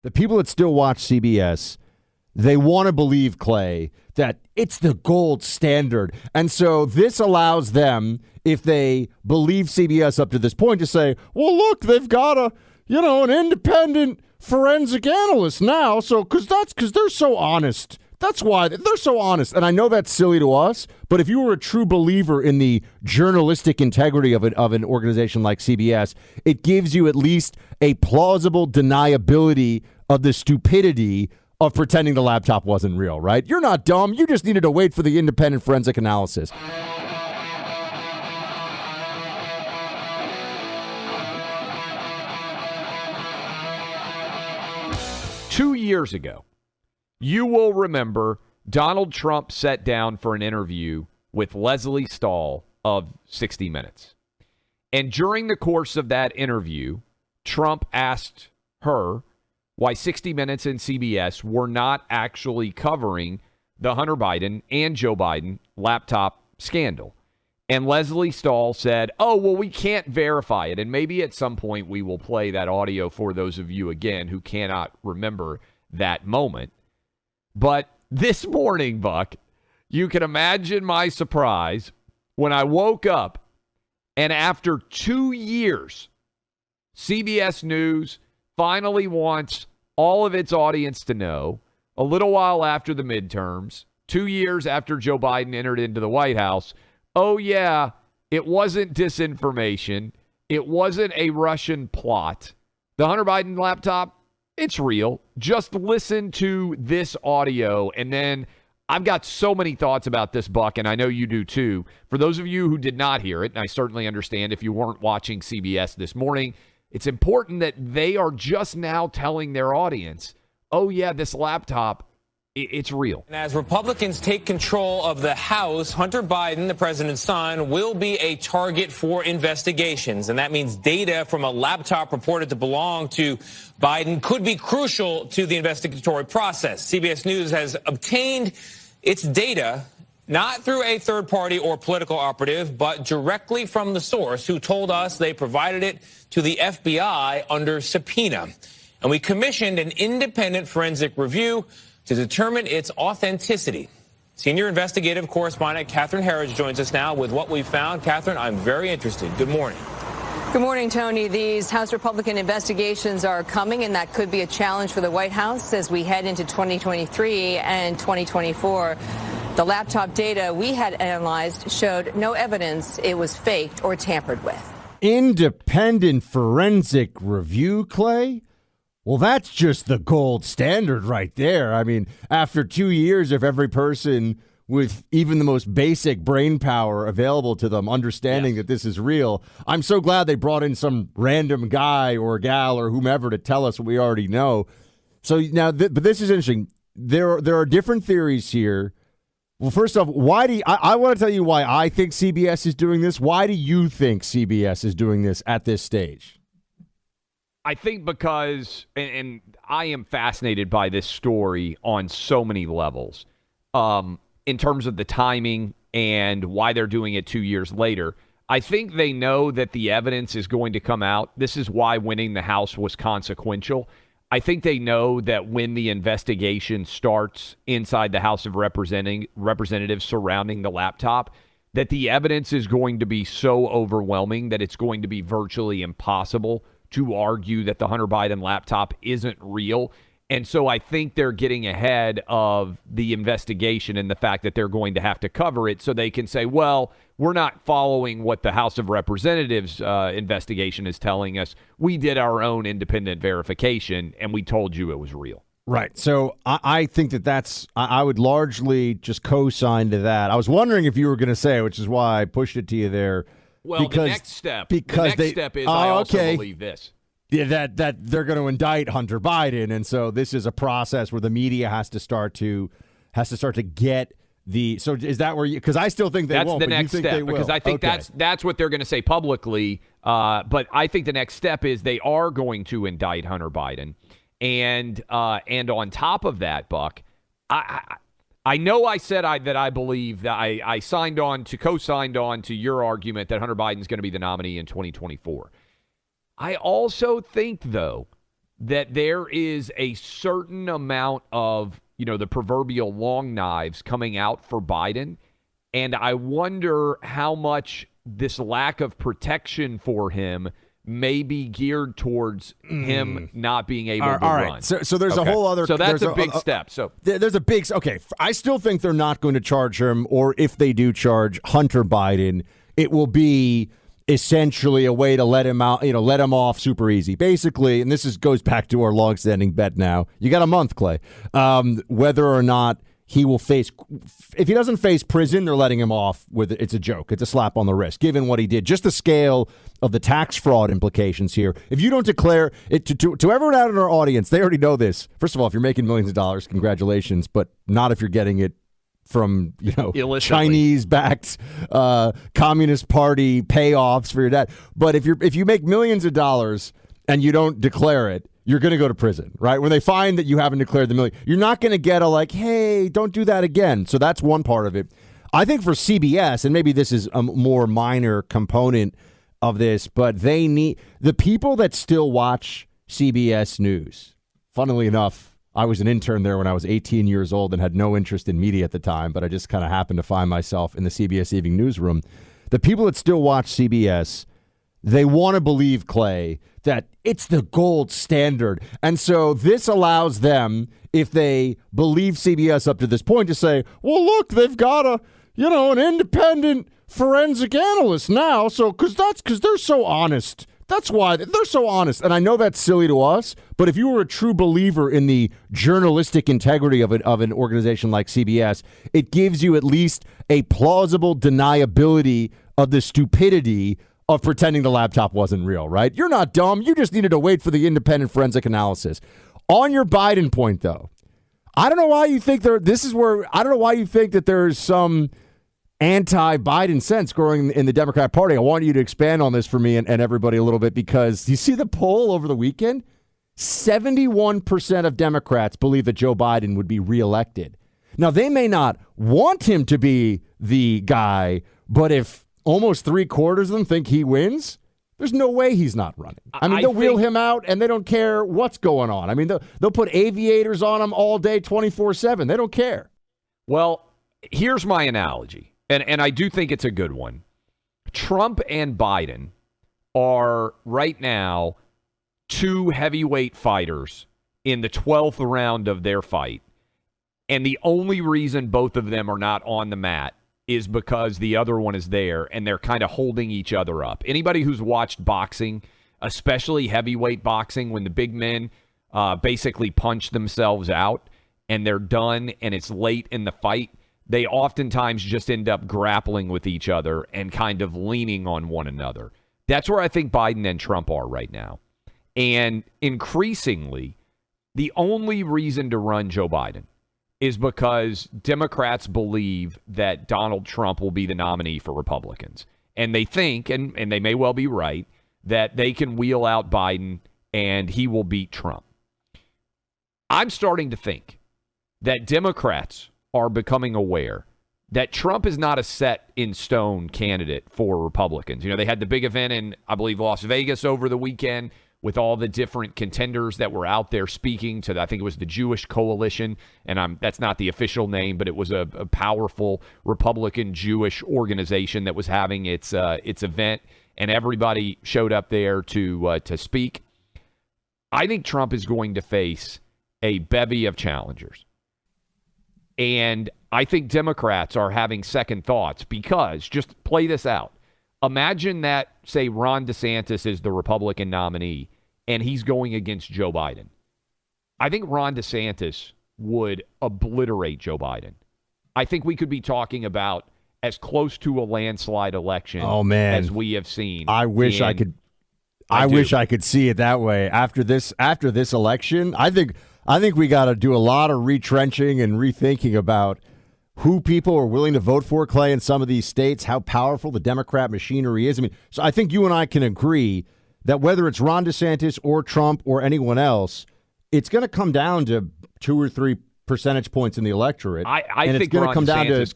the people that still watch CBS, they want to believe, Clay, that it's the gold standard. And so this allows them, if they believe CBS up to this point, to say, well, look, they've got an independent forensic analyst now. So because they're so honest. That's why they're so honest. And I know that's silly to us, but if you were a true believer in the journalistic integrity of an organization like CBS, it gives you at least a plausible deniability of the stupidity of pretending the laptop wasn't real, right? You're not dumb. You just needed to wait for the independent forensic analysis. Two years ago, you will remember Donald Trump sat down for an interview with Leslie Stahl of 60 Minutes. And during the course of that interview, Trump asked her why 60 Minutes and CBS were not actually covering the Hunter Biden and Joe Biden laptop scandal. And Leslie Stahl said, oh, well, we can't verify it. And maybe at some point we will play that audio for those of you, again, who cannot remember that moment. But this morning, Buck, you can imagine my surprise when I woke up and after 2 years, CBS News finally wants all of its audience to know, a little while after the midterms, 2 years after Joe Biden entered into the White House, oh yeah, it wasn't disinformation. It wasn't a Russian plot. The Hunter Biden laptop, it's real. Just listen to this audio, and then I've got so many thoughts about this, Buck, and I know you do too. For those of you who did not hear it, and I certainly understand if you weren't watching CBS this morning, it's important that they are just now telling their audience, oh yeah, this laptop, it's real. And as Republicans take control of the House, Hunter Biden, the president's son, will be a target for investigations. And that means data from a laptop reported to belong to Biden could be crucial to the investigatory process. CBS News has obtained its data not through a third party or political operative, but directly from the source who told us they provided it to the FBI under subpoena. And we commissioned an independent forensic review to determine its authenticity. Senior investigative correspondent Catherine Harris joins us now with what we found. Catherine, I'm very interested. Good morning. Good morning, Tony. These House Republican investigations are coming, and that could be a challenge for the White House as we head into 2023 and 2024. The laptop data we had analyzed showed no evidence it was faked or tampered with. Independent forensic review, Clay? Well, that's just the gold standard right there. I mean, after 2 years of every person with even the most basic brain power available to them understanding that this is real, I'm so glad they brought in some random guy or gal or whomever to tell us what we already know. So now, but this is interesting. There are different theories here. Well, first off, I want to tell you why I think CBS is doing this. Why do you think CBS is doing this at this stage? I think because, and I am fascinated by this story on so many levels, in terms of the timing and why they're doing it 2 years later. I think they know that the evidence is going to come out. This is why winning the House was consequential. I think they know that when the investigation starts inside the House of Representatives surrounding the laptop, that the evidence is going to be so overwhelming that it's going to be virtually impossible to argue that the Hunter Biden laptop isn't real. And so I think they're getting ahead of the investigation and the fact that they're going to have to cover it so they can say, well, we're not following what the House of Representatives investigation is telling us. We did our own independent verification, and we told you it was real. Right. So I think I would largely just co-sign to that. I was wondering if you were going to say, which is why I pushed it to you there. Well, the next step is I also believe this. Yeah, that they're going to indict Hunter Biden, and so this is a process where the media has to start to get the. So is that where you? Because I still think that's won't. The next step, because I think that's what they're going to say publicly. But I think the next step is they are going to indict Hunter Biden, and on top of that, Buck, I know I said that I believe that I co-signed on to your argument that Hunter Biden's going to be the nominee in 2024. I also think, though, that there is a certain amount of, the proverbial long knives coming out for Biden. And I wonder how much this lack of protection for him may be geared towards him not being able to run. Right. So there's a whole other... So that's a big step. So there's a big... Okay, I still think they're not going to charge him, or if they do charge Hunter Biden, it will be essentially a way to let him out, let him off super easy. Basically, and this goes back to our longstanding bet now. You got a month, Clay. Whether or not he will face... If he doesn't face prison, they're letting him off with... It's a joke. It's a slap on the wrist, given what he did. Just the scale of the tax fraud implications here. If you don't declare it to everyone out in our audience, they already know this. First of all, if you're making millions of dollars, congratulations, but not if you're getting it from Chinese-backed Communist Party payoffs for your dad. But if you make millions of dollars and you don't declare it, you're going to go to prison, right? When they find that you haven't declared the million, you're not going to get a hey, don't do that again. So that's one part of it. I think for CBS, and maybe this is a more minor component of this, but they need the people that still watch CBS News. Funnily enough, I was an intern there when I was 18 years old and had no interest in media at the time, but I just kind of happened to find myself in the CBS Evening Newsroom. The people that still watch CBS, they want to believe, Clay, that it's the gold standard. And so this allows them, if they believe CBS up to this point, to say, well, look, they've got an independent forensic analyst now. So because they're so honest. That's why they're so honest. And I know that's silly to us, but if you were a true believer in the journalistic integrity of an organization like CBS, it gives you at least a plausible deniability of the stupidity of pretending the laptop wasn't real, right? You're not dumb. You just needed to wait for the independent forensic analysis. On your Biden point, though, I don't know why you think I don't know why you think that there's some anti-Biden sense growing in the Democrat Party. I want you to expand on this for me and everybody a little bit, because you see the poll over the weekend? 71% of Democrats believe that Joe Biden would be reelected. Now, they may not want him to be the guy, but if almost 3/4 of them think he wins, there's no way he's not running. I mean, they'll wheel him out, and they don't care what's going on. I mean, they'll put aviators on him all day, 24/7. They don't care. Well, here's my analogy, and I do think it's a good one. Trump and Biden are right now two heavyweight fighters in the 12th round of their fight, and the only reason both of them are not on the mat is because the other one is there, and they're kind of holding each other up. Anybody who's watched boxing, especially heavyweight boxing, when the big men basically punch themselves out and they're done and it's late in the fight, they oftentimes just end up grappling with each other and kind of leaning on one another. That's where I think Biden and Trump are right now. And increasingly, the only reason to run Joe Biden is because Democrats believe that Donald Trump will be the nominee for Republicans. And they think, and they may well be right, that they can wheel out Biden and he will beat Trump. I'm starting to think that Democrats are becoming aware that Trump is not a set-in-stone candidate for Republicans. They had the big event in, I believe, Las Vegas over the weekend with all the different contenders that were out there speaking to, I think it was the Jewish Coalition, and that's not the official name, but it was a powerful Republican Jewish organization that was having its event, and everybody showed up there to speak. I think Trump is going to face a bevy of challengers. And I think Democrats are having second thoughts because, just play this out. Imagine that, say, Ron DeSantis is the Republican nominee and he's going against Joe Biden. I think Ron DeSantis would obliterate Joe Biden. I think we could be talking about as close to a landslide election as we have seen. I wish I could see it that way. After this election, I think we got to do a lot of retrenching and rethinking about who people are willing to vote for, Clay, in some of these states, how powerful the Democrat machinery is. I mean, so I think you and I can agree that whether it's Ron DeSantis or Trump or anyone else, it's going to come down to 2 or 3 percentage points in the electorate. I think it's going to come down to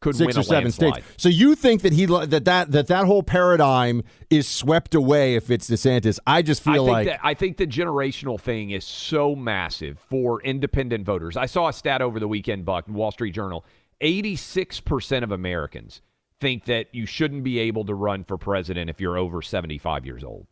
could 6 win or a 7 landslide. states. So you think that that whole paradigm is swept away if it's DeSantis? I just feel I think the generational thing is so massive for independent voters. I saw a stat over the weekend, Buck, in Wall Street Journal. 86% of Americans think that you shouldn't be able to run for president if you're over 75 years old.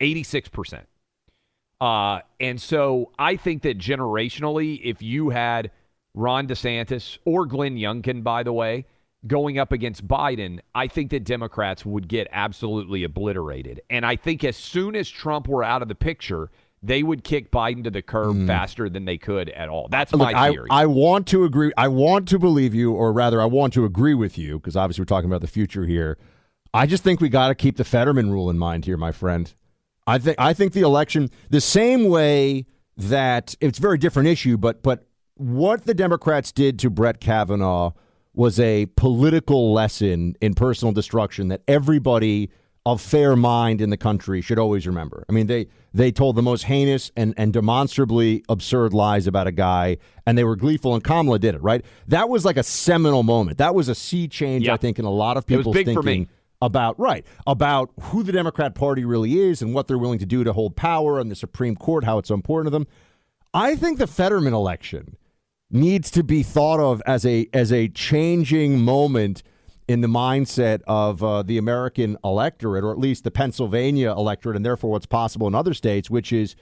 86%. And so I think that generationally, if you had Ron DeSantis or Glenn Youngkin, by the way, going up against Biden, I think that Democrats would get absolutely obliterated. And I think as soon as Trump were out of the picture, they would kick Biden to the curb faster than they could at all. That's my theory. I want to agree. I want to believe you, or rather, I want to agree with you, because obviously we're talking about the future here. I just think we got to keep the Fetterman rule in mind here, my friend. I think the election, the same way that it's a very different issue, but what the Democrats did to Brett Kavanaugh was a political lesson in personal destruction that everybody of fair mind in the country should always remember. I mean, they told the most heinous and demonstrably absurd lies about a guy, and they were gleeful, and Kamala did it, right? That was like a seminal moment. That was a sea change, I think, in a lot of people's thinking about who the Democrat Party really is and what they're willing to do to hold power and the Supreme Court, how it's so important to them. I think the Fetterman election needs to be thought of as a changing moment in the mindset of the American electorate, or at least the Pennsylvania electorate, and therefore what's possible in other states, which is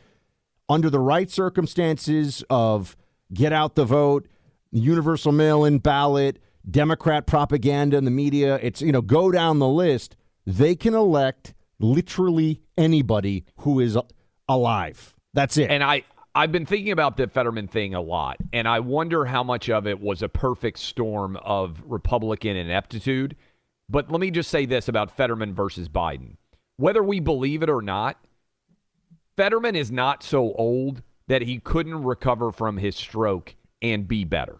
under the right circumstances of get out the vote, universal mail-in ballot, Democrat propaganda in the media, it's, go down the list, they can elect literally anybody who is alive. That's it. And I've been thinking about the Fetterman thing a lot, and I wonder how much of it was a perfect storm of Republican ineptitude. But let me just say this about Fetterman versus Biden. Whether we believe it or not, Fetterman is not so old that he couldn't recover from his stroke and be better.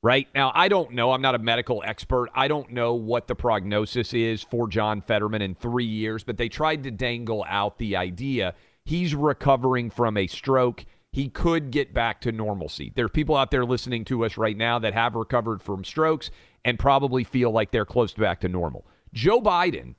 Right? Now, I don't know. I'm not a medical expert. I don't know what the prognosis is for John Fetterman in 3 years, but they tried to dangle out the idea he's recovering from a stroke. He could get back to normalcy. There are people out there listening to us right now that have recovered from strokes and probably feel like they're close back to normal. Joe Biden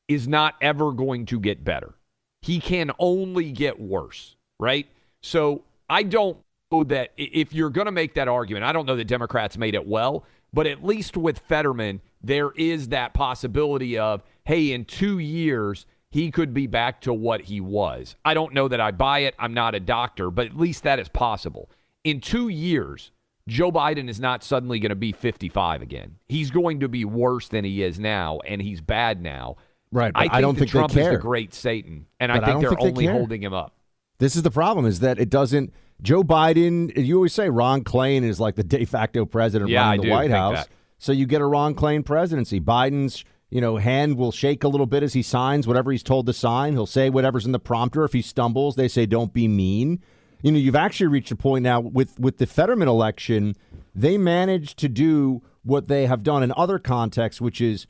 is not ever going to get better. He can only get worse, right? So I don't know that if you're going to make that argument, I don't know that Democrats made it well, but at least with Fetterman, there is that possibility of, hey, in 2 years, he could be back to what he was. I don't know that I buy it. I'm not a doctor, but at least that is possible. In 2 years, Joe Biden is not suddenly going to be 55 again. He's going to be worse than he is now, and he's bad now. Right, but I don't think Trump they care. is the great Satan, and But I think they're don't think only they care. holding him up. This is the problem, is that it doesn't. Joe Biden, you always say Ron Klain is like the de facto president running the White House. That. So you get a Ron Klain presidency. Biden's hand will shake a little bit as he signs whatever he's told to sign. He'll say whatever's in the prompter. If he stumbles, they say, don't be mean. You've actually reached a point now with the Fetterman election. They managed to do what they have done in other contexts, which is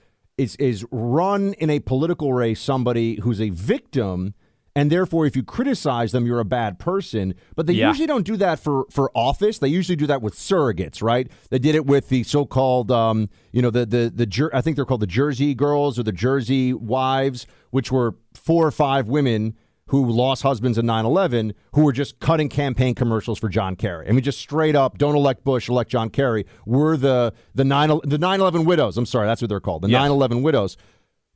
run in a political race somebody who's a victim, and therefore if you criticize them, you're a bad person. But they usually don't do that for office. They usually do that with surrogates, right? They did it with the so-called, I think they're called the Jersey Girls or the Jersey Wives, which were 4 or 5 women who lost husbands in 9/11, who were just cutting campaign commercials for John Kerry. I mean, just straight up, don't elect Bush, elect John Kerry. We're the 9/11 widows. I'm sorry, that's what they're called, the 9/11 widows.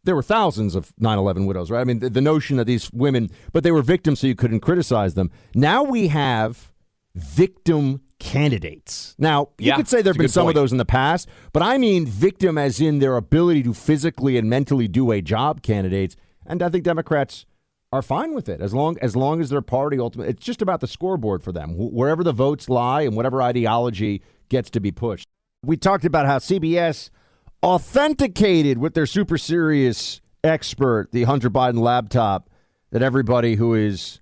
There were thousands of 9/11 widows, right? I mean, the notion that these women, but they were victims, so you couldn't criticize them. Now we have victim candidates. Now, you could say there have been some of those in the past, but I mean victim as in their ability to physically and mentally do a job candidates. And I think Democrats are fine with it as long as their party ultimately, it's just about the scoreboard for them, wherever the votes lie and whatever ideology gets to be pushed. We talked about how CBS authenticated with their super serious expert, the Hunter Biden laptop, that everybody who is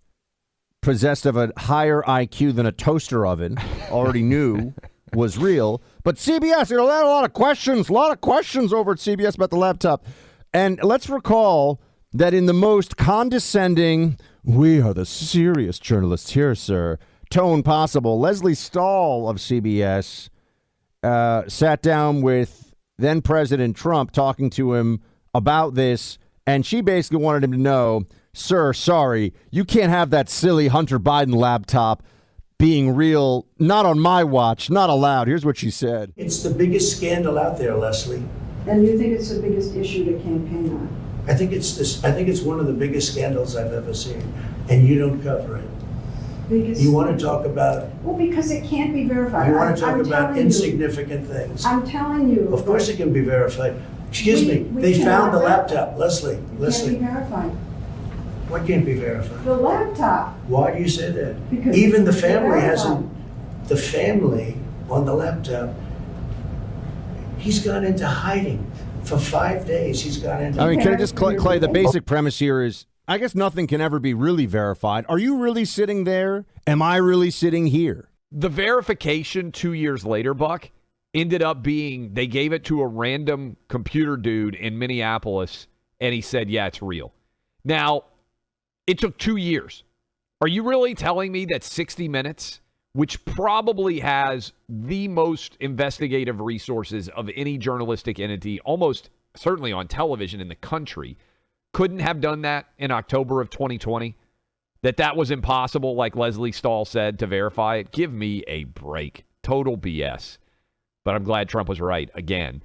possessed of a higher IQ than a toaster oven already knew was real. But CBS, they had a lot of questions over at CBS about the laptop. And let's recall that in the most condescending, we are the serious journalists here, sir, tone possible, Leslie Stahl of CBS sat down with then President Trump talking to him about this, and she basically wanted him to know, sir, sorry, you can't have that silly Hunter Biden laptop being real, not on my watch, not allowed. Here's what she said. It's the biggest scandal out there, Leslie. And you think it's the biggest issue to campaign on? I think it's one of the biggest scandals I've ever seen, and you don't cover it. You want to talk about? Well, because it can't be verified. You want to talk I'm about telling insignificant things? I'm telling you. Of course it can be verified. Excuse me, we they found the cannot laptop. Leslie, It can't be Leslie, verified. what can't be verified? The laptop. Why do you say that? Because even the it's family verified. hasn't, the family on the laptop, he's gone into hiding. For 5 days, he's gone into I mean, can I Okay. just, Clay, the basic premise here is, I guess nothing can ever be really verified. Are you really sitting there? Am I really sitting here? The verification 2 years later, Buck, ended up being they gave it to a random computer dude in Minneapolis, and he said, yeah, it's real. Now, it took 2 years. Are you really telling me that 60 Minutes, which probably has the most investigative resources of any journalistic entity, almost certainly on television in the country, couldn't have done that in October of 2020? That was impossible, like Leslie Stahl said, to verify it? Give me a break. Total BS. But I'm glad Trump was right again.